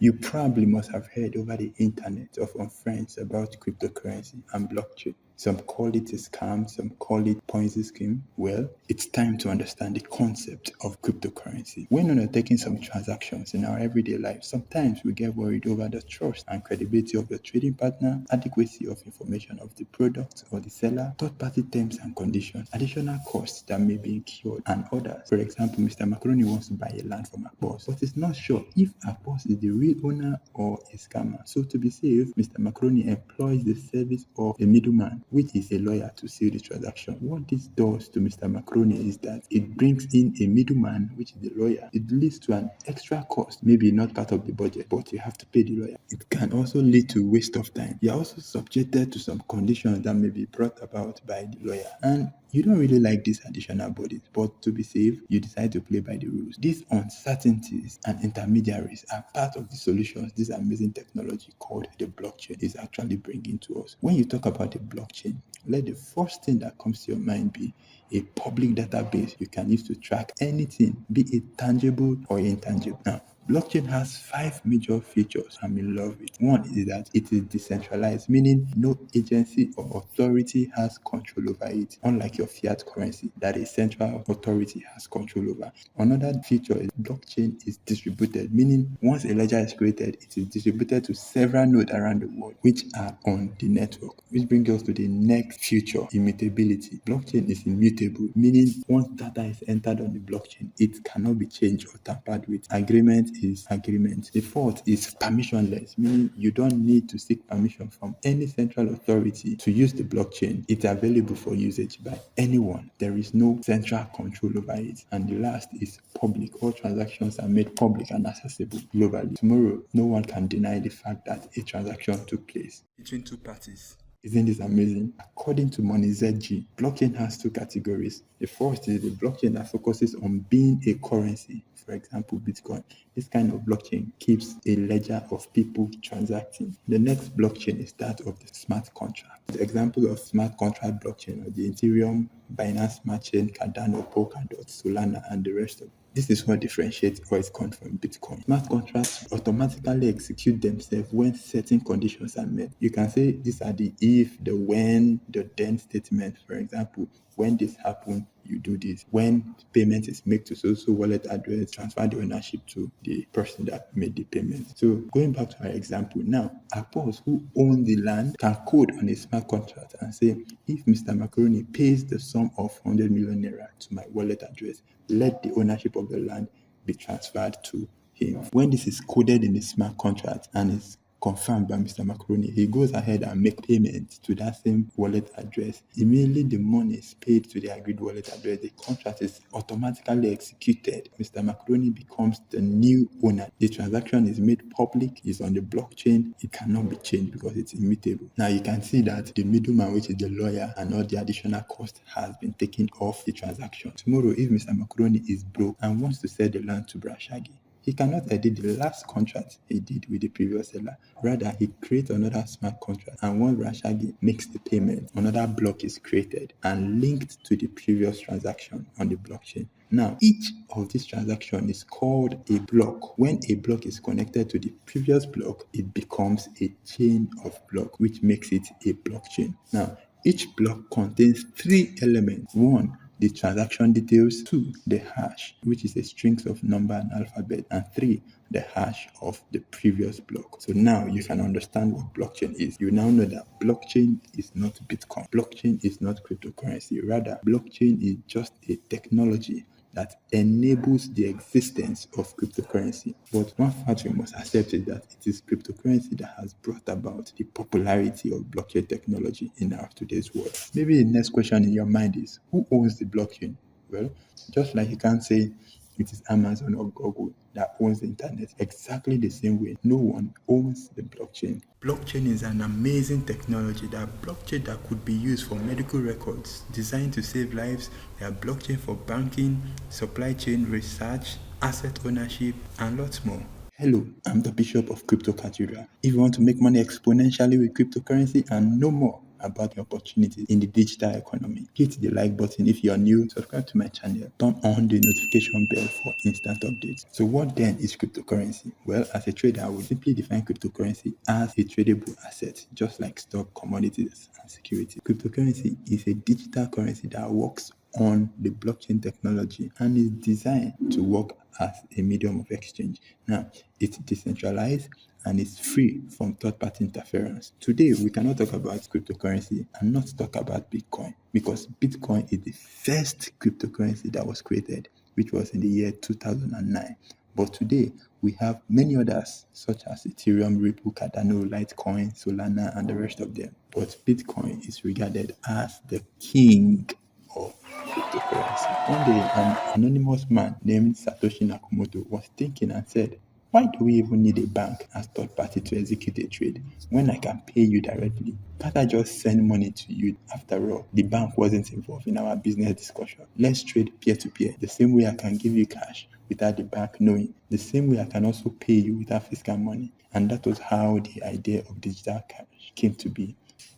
You probably must have heard over the internet or from friends about cryptocurrency and blockchain. Some call it a scam, some call it Ponzi scheme. Well, it's time to understand the concept of cryptocurrency. When undertaking some transactions in our everyday life, sometimes we get worried over the trust and credibility of the trading partner, adequacy of information of the product or the seller, third-party terms and conditions, additional costs that may be incurred, and others. For example, Mr. Macaroni wants to buy a land from a boss, but is not sure if a boss is the real owner or a scammer. So to be safe, Mr. Macaroni employs the service of a middleman, which is a lawyer, to seal the transaction. What this does to Mr. Macaroni is that it brings in a middleman, which is the lawyer. It leads to an extra cost, maybe not part of the budget, but you have to pay the lawyer. It can also lead to waste of time. You're also subjected to some conditions that may be brought about by the lawyer. And you don't really like these additional bodies, but to be safe, you decide to play by the rules. These uncertainties and intermediaries are part of the solutions this amazing technology called the blockchain is actually bringing to us. When you talk about the blockchain, let the first thing that comes to your mind be a public database you can use to track anything, be it tangible or intangible. Now, blockchain has 5 major features I'm in love with. One is that it is decentralized, meaning no agency or authority has control over it, unlike your fiat currency that a central authority has control over. Another feature is blockchain is distributed, meaning once a ledger is created, it is distributed to several nodes around the world, which are on the network. Which brings us to the next feature, immutability. Blockchain is immutable, meaning once data is entered on the blockchain, it cannot be changed or tampered with. Agreement is agreement. The fourth is permissionless, meaning you don't need to seek permission from any central authority to use the blockchain. It's available for usage by anyone. There is no central control over it. And the last is public. All transactions are made public and accessible globally. Tomorrow, no one can deny the fact that a transaction took place between two parties. Isn't this amazing? According to MoneyZG, blockchain has 2 categories. The first is the blockchain that focuses on being a currency. For example, Bitcoin. This kind of blockchain keeps a ledger of people transacting. The next blockchain is that of the smart contract. The example of smart contract blockchain are the Ethereum, Binance Smart Chain, Cardano, Polkadot, Solana, and the rest of them. This is what differentiates Bitcoin from Bitcoin. Smart contracts automatically execute themselves when certain conditions are met. You can say these are the if, the when, the then statement. For example, when this happens, you do this. When payment is made to so wallet address, transfer the ownership to the person that made the payment. So going back to our example now, a boss who owns the land can code on a smart contract and say, if Mr. Macaroni pays the sum of 100 million naira to my wallet address, let the ownership of the land be transferred to him. When this is coded in the smart contract and is confirmed by Mr. Macaroni, he goes ahead and make payment to that same wallet address. Immediately the money is paid to the agreed wallet address, the contract is automatically executed. Mr. Macaroni becomes the new owner. The transaction is made public, is on the blockchain, it cannot be changed because it's immutable. Now you can see that the middleman, which is the lawyer, and all the additional cost has been taken off the transaction. Tomorrow, if Mr. Macaroni is broke and wants to sell the land to Brashagi, he cannot edit the last contract he did with the previous seller. Rather, he creates another smart contract, and once Rashagi makes the payment, another block is created and linked to the previous transaction on the blockchain. Now, each of these transactions is called a block. When a block is connected to the previous block, it becomes a chain of blocks, which makes it a blockchain. Now, each block contains 3 elements. 1, the transaction details. 2, the hash, which is a string of number and alphabet. And 3, the hash of the previous block. So now you can understand what blockchain is. You now know that blockchain is not Bitcoin. Blockchain is not cryptocurrency. Rather, blockchain is just a technology that enables the existence of cryptocurrency. But one fact we must accept is that it is cryptocurrency that has brought about the popularity of blockchain technology in our today's world. Maybe the next question in your mind is, who owns the blockchain? Well, just like you can't say it is Amazon or Google that owns the internet, exactly the same way, no one owns the blockchain. Blockchain is an amazing technology. Blockchain that could be used for medical records, designed to save lives. There are blockchain for banking, supply chain research, asset ownership, and lots more. Hello, I'm the Bishop of Crypto Cathedral. If you want to make money exponentially with cryptocurrency and no more, about the opportunities in the digital economy. Hit the like button if you're new, subscribe to my channel, turn on the notification bell for instant updates. So what then is cryptocurrency? Well, as a trader, I would simply define cryptocurrency as a tradable asset, just like stock, commodities, and security. Cryptocurrency is a digital currency that works on the blockchain technology and is designed to work as a medium of exchange. Now, it's decentralized and it's free from third-party interference. Today, we cannot talk about cryptocurrency and not talk about Bitcoin, because Bitcoin is the first cryptocurrency that was created, which was in the year 2009. But today, we have many others, such as Ethereum, Ripple, Cardano, Litecoin, Solana, and the rest of them. But Bitcoin is regarded as the king of cryptocurrency. One day, an anonymous man named Satoshi Nakamoto was thinking and said, why do we even need a bank as third party to execute a trade when I can pay you directly? Can't I just send money to you? After all, the bank wasn't involved in our business discussion. Let's trade peer to peer. The same way I can give you cash without the bank knowing. The same way I can also pay you without physical money. And that was how the idea of digital cash came to be.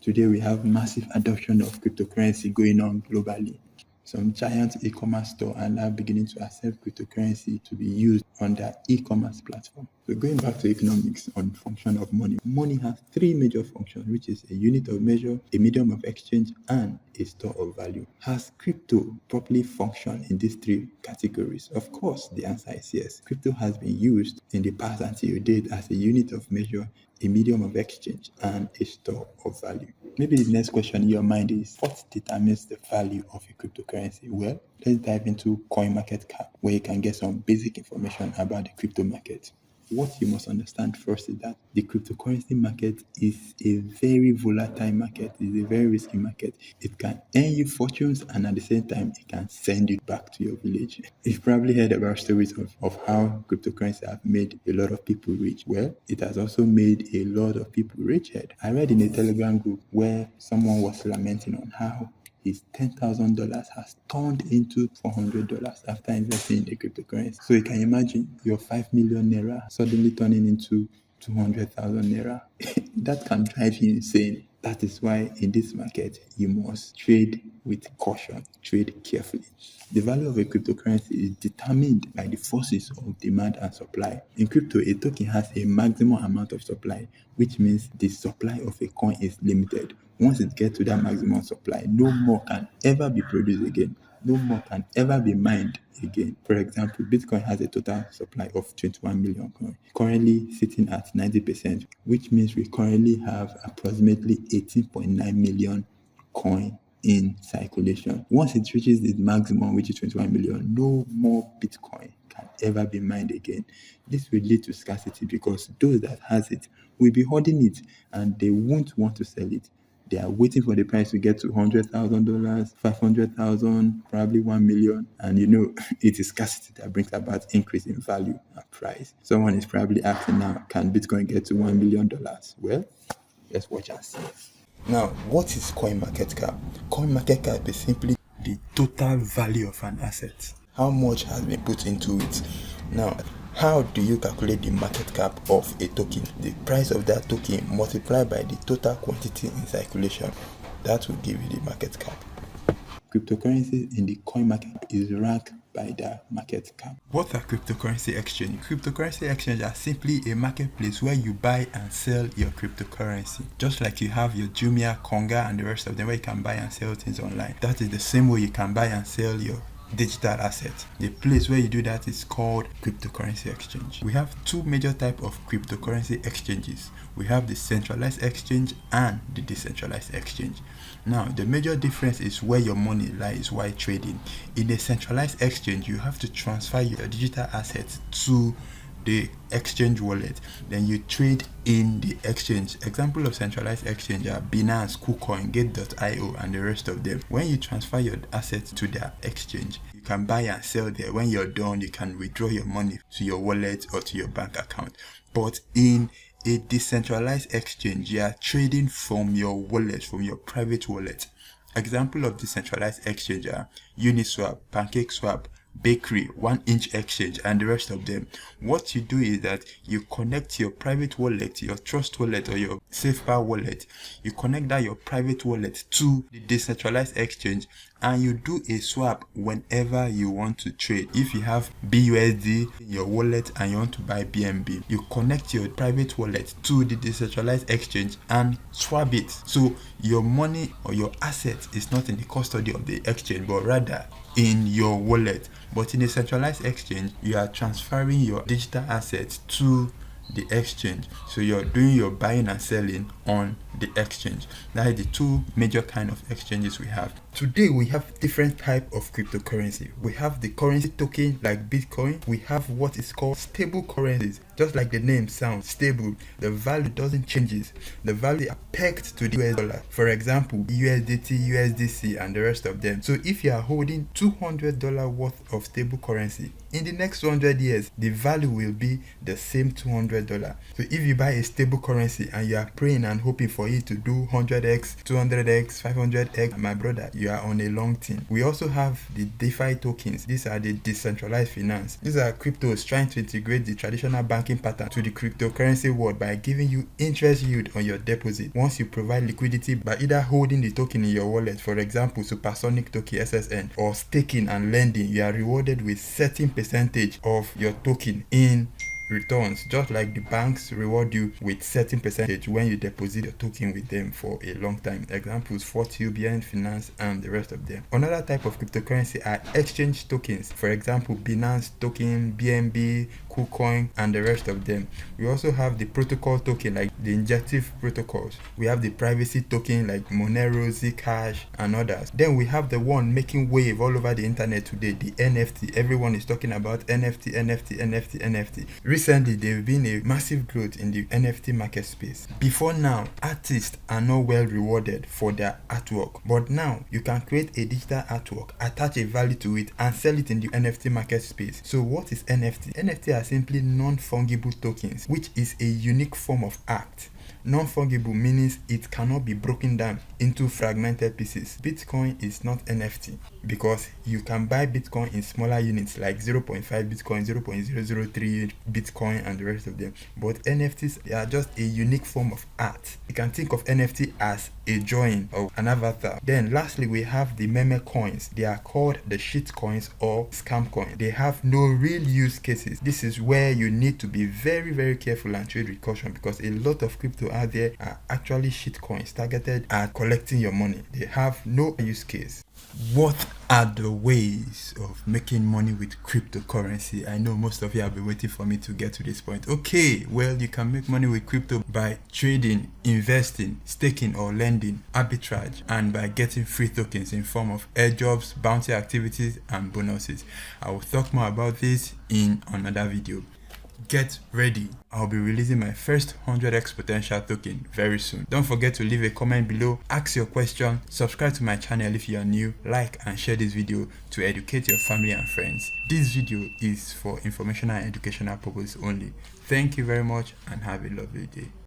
Today we have massive adoption of cryptocurrency going on globally. Some giant e-commerce store are now beginning to accept cryptocurrency to be used on their e-commerce platform. So going back to economics on function of money. Money has three major functions, which is a unit of measure, a medium of exchange, and a store of value. Has crypto properly functioned in these three categories? Of course, the answer is yes. Crypto has been used in the past until date as a unit of measure, a medium of exchange, and a store of value. Maybe the next question in your mind is, what determines the value of a cryptocurrency? Well, let's dive into CoinMarketCap, where you can get some basic information about the crypto market. What you must understand first is that the cryptocurrency market is a very volatile market. It's a very risky market. It can earn you fortunes, and at the same time, it can send you back to your village. You've probably heard about stories of how cryptocurrency have made a lot of people rich. Well, it has also made a lot of people richer. I read in a Telegram group where someone was lamenting on how his $10,000 has turned into $400 after investing in the cryptocurrency. So you can imagine your 5 million naira suddenly turning into 200,000 naira. That can drive you insane. That is why in this market, you must trade with caution, trade carefully. The value of a cryptocurrency is determined by the forces of demand and supply. In crypto, a token has a maximum amount of supply, which means the supply of a coin is limited. Once it gets to that maximum supply, no more can ever be produced again. No more can ever be mined again. For example, Bitcoin has a total supply of 21 million coins, currently sitting at 90%, which means we currently have approximately 18.9 million coin in circulation. Once it reaches its maximum, which is 21 million, no more Bitcoin can ever be mined again. This will lead to scarcity because those that has it will be hoarding it and they won't want to sell it. They are waiting for the price to get to $100,000, 500,000, probably 1 million. And it is scarcity that brings about increase in value and price. Someone is probably asking now, can Bitcoin get to $1 million? Well, let's watch and see. Now, what is CoinMarketCap? CoinMarketCap is simply the total value of an asset. How much has been put into it? Now, how do you calculate the market cap of a token? The price of that token multiplied by the total quantity in circulation. That will give you the market cap. Cryptocurrency in the coin market is ranked by their market cap. What are cryptocurrency exchange? Cryptocurrency exchange are simply a marketplace where you buy and sell your cryptocurrency. Just like you have your Jumia, Konga, and the rest of them where you can buy and sell things online. That is the same way you can buy and sell your digital assets. The place where you do that is called cryptocurrency exchange. We have two major types of cryptocurrency exchanges. We have the centralized exchange and the decentralized exchange. Now, the major difference is where your money lies while trading. In a centralized exchange, you have to transfer your digital assets to the exchange wallet. Then you trade in the exchange. Example of centralized exchange are Binance, KuCoin, Gate.io, and the rest of them. When you transfer your assets to their exchange, you can buy and sell there. When you're done, you can withdraw your money to your wallet or to your bank account. But in a decentralized exchange, you are trading from your wallet, from your private wallet. Example of decentralized exchange are Uniswap, PancakeSwap, bakery, 1-inch exchange, and the rest of them. What you do is that you connect your private wallet, your trust wallet, or your SafePal wallet. You connect that your private wallet to the decentralized exchange, and you do a swap whenever you want to trade. If you have BUSD in your wallet and you want to buy BNB, you connect your private wallet to the decentralized exchange and swap it. So your money or your asset is not in the custody of the exchange, but rather in your wallet. But in a centralized exchange, you are transferring your digital assets to the exchange. So you're doing your buying and selling on the exchange. That is the two major kind of exchanges we have. Today we have different type of cryptocurrency. We have the currency token like Bitcoin. We have what is called stable currencies. Just like the name sounds, stable. The value doesn't changes. The value are pegged to the US dollar. For example, USDT, USDC, and the rest of them. So if you are holding $200 worth of stable currency, in the next 100 years, the value will be the same $200. So if you buy a stable currency and you are praying and hoping for it to do 100x, 200x, 500x, my brother, you are on a long thing. We also have the DeFi tokens. These are the decentralized finance. These are cryptos trying to integrate the traditional banking pattern to the cryptocurrency world by giving you interest yield on your deposit. Once you provide liquidity by either holding the token in your wallet, for example, Supersonic token SSN, or staking and lending, you are rewarded with certain percentage of your token in returns, just like the banks reward you with certain percentage when you deposit your token with them for a long time. Examples: Fortune, BN Finance, and the rest of them. Another type of cryptocurrency are exchange tokens. For example, Binance token, BNB, KuCoin, and the rest of them. We also have the protocol token like the injective protocols. We have the privacy token like Monero, Zcash, and others. Then we have the one making wave all over the internet today, the NFT. Everyone is talking about NFT, NFT, NFT, NFT. Recently, there have been a massive growth in the NFT market space. Before now, artists are not well rewarded for their artwork, but now you can create a digital artwork, attach a value to it, and sell it in the NFT market space. So what is NFT? NFT are simply non-fungible tokens, which is a unique form of art. Non-fungible means it cannot be broken down into fragmented pieces. Bitcoin is not NFT because you can buy Bitcoin in smaller units like 0.5 Bitcoin, 0.003 Bitcoin, and the rest of them. But NFTs, they are just a unique form of art. You can think of NFT as a drawing of an avatar. Then lastly, we have the meme coins. They are called the shit coins or scam coins. They have no real use cases. This is where you need to be very, very careful and trade with caution, because a lot of crypto out there are actually shit coins targeted at collecting your money. They have no use case. What are the ways of making money with cryptocurrency? I know most of you have been waiting for me to get to this point. Okay, well, you can make money with crypto by trading, investing, staking or lending, arbitrage, and by getting free tokens in form of airdrops, bounty activities, and bonuses. I will talk more about this in another video. Get ready. I'll be releasing my first 100x potential token very soon. Don't forget to leave a comment below, ask your question, subscribe to my channel if you are new, like and share this video to educate your family and friends. This video is for informational and educational purposes only. Thank you very much and have a lovely day.